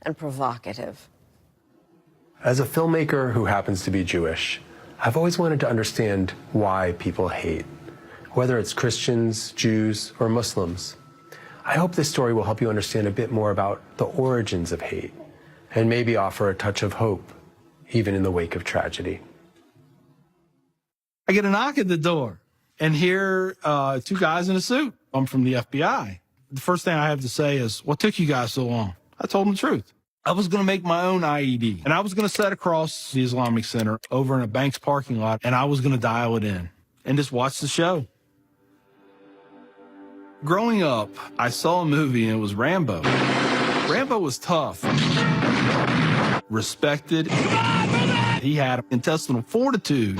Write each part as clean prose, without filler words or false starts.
and provocative. As a filmmaker who happens to be Jewish, I've always wanted to understand why people hate, whether it's Christians, Jews, or Muslims. I hope this story will help you understand a bit more about the origins of hate and maybe offer a touch of hope, even in the wake of tragedy. I get a knock at the door and hear two guys in a suit. I'm from the FBI. The first thing I have to say is, what took you guys so long? I told them the truth. I was going to make my own IED, and I was going to set across the Islamic Center over in a bank's parking lot, and I was going to dial it in and just watch the show. Growing up, I saw a movie, and it was Rambo. Rambo was tough, respected. He had intestinal fortitude.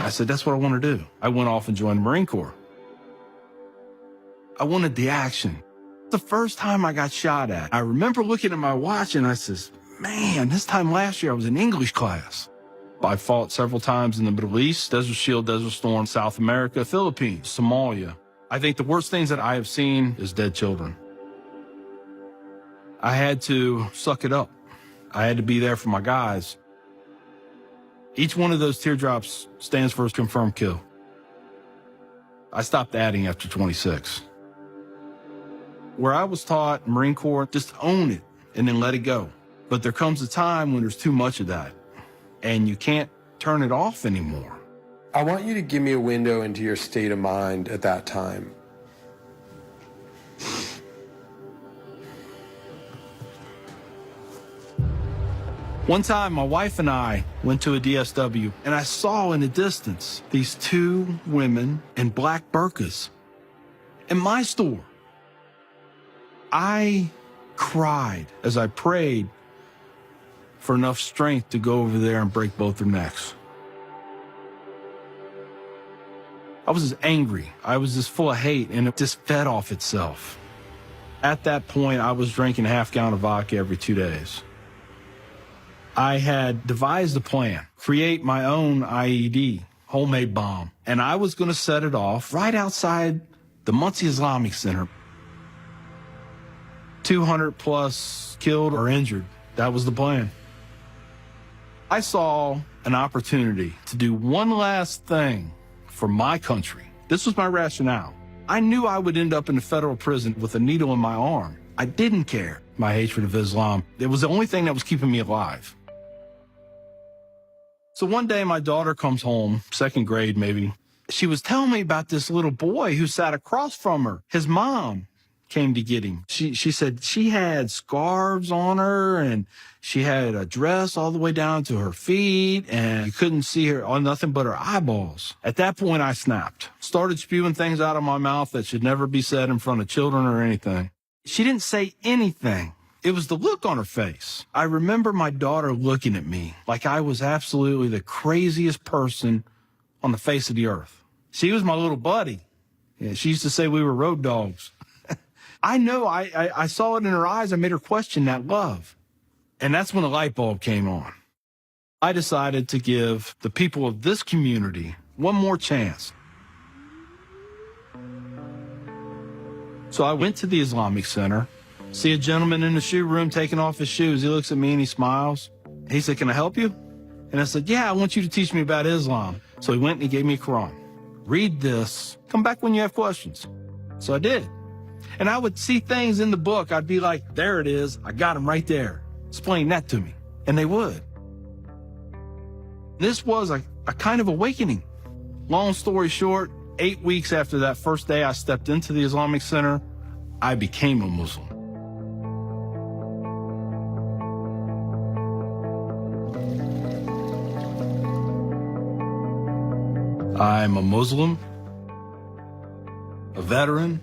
I said, that's what I want to do. I went off and joined the Marine Corps. I wanted the action. The first time I got shot at, I remember looking at my watch and I says, man, this time last year I was in English class. I fought several times in the Middle East, Desert Shield, Desert Storm, South America, Philippines, Somalia. I think the worst things that I have seen is dead children. I had to suck it up. I had to be there for my guys. Each one of those teardrops stands for a confirmed kill. I stopped adding after 26. Where I was taught, Marine Corps, just own it and then let it go. But there comes a time when there's too much of that and you can't turn it off anymore. I want you to give me a window into your state of mind at that time. One time, my wife and I went to a DSW, and I saw in the distance these two women in black burqas in my store. I cried as I prayed for enough strength to go over there and break both their necks. I was just angry. I was just full of hate, and it just fed off itself. At that point, I was drinking a half-gallon of vodka every 2 days. I had devised a plan, create my own IED, homemade bomb, and I was going to set it off right outside the Muncie Islamic Center. 200 plus killed or injured. That was the plan. I saw an opportunity to do one last thing for my country. This was my rationale. I knew I would end up in a federal prison with a needle in my arm. I didn't care. My hatred of Islam, it was the only thing that was keeping me alive. So one day my daughter comes home, second grade maybe. She was telling me about this little boy who sat across from her. His mom came to get him. She said she had scarves on her and she had a dress all the way down to her feet and you couldn't see her on nothing but her eyeballs. At that point, I snapped, started spewing things out of my mouth that should never be said in front of children or anything. She didn't say anything. It was the look on her face. I remember my daughter looking at me like I was absolutely the craziest person on the face of the earth. She was my little buddy. Yeah, she used to say we were road dogs. I know I saw it in her eyes. I made her question that love. And that's when the light bulb came on. I decided to give the people of this community one more chance. So I went to the Islamic Center, see a gentleman in the shoe room taking off his shoes. He looks at me and he smiles. He said, "Can I help you?" And I said, "Yeah, I want you to teach me about Islam." So he went and he gave me a Quran. Read this. Come back when you have questions. So I did. And I would see things in the book. I'd be like, there it is. I got them right there. Explain that to me. And they would. This was a kind of awakening. Long story short, 8 weeks after that first day I stepped into the Islamic Center, I became a Muslim. I'm a Muslim, a veteran,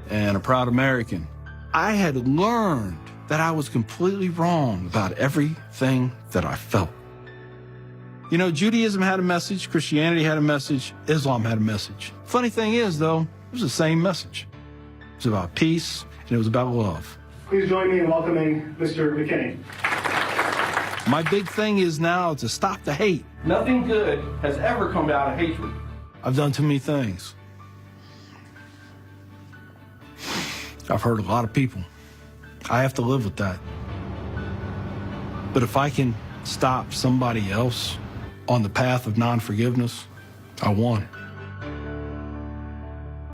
and a proud American. I had learned that I was completely wrong about everything that I felt. You know, Judaism had a message, Christianity had a message, Islam had a message. Funny thing is, though, it was the same message. It was about peace, and it was about love. Please join me in welcoming Mr. McKinney. My big thing is now to stop the hate. Nothing good has ever come out of hatred. I've done too many things. I've hurt a lot of people. I have to live with that. But if I can stop somebody else on the path of non-forgiveness, I won.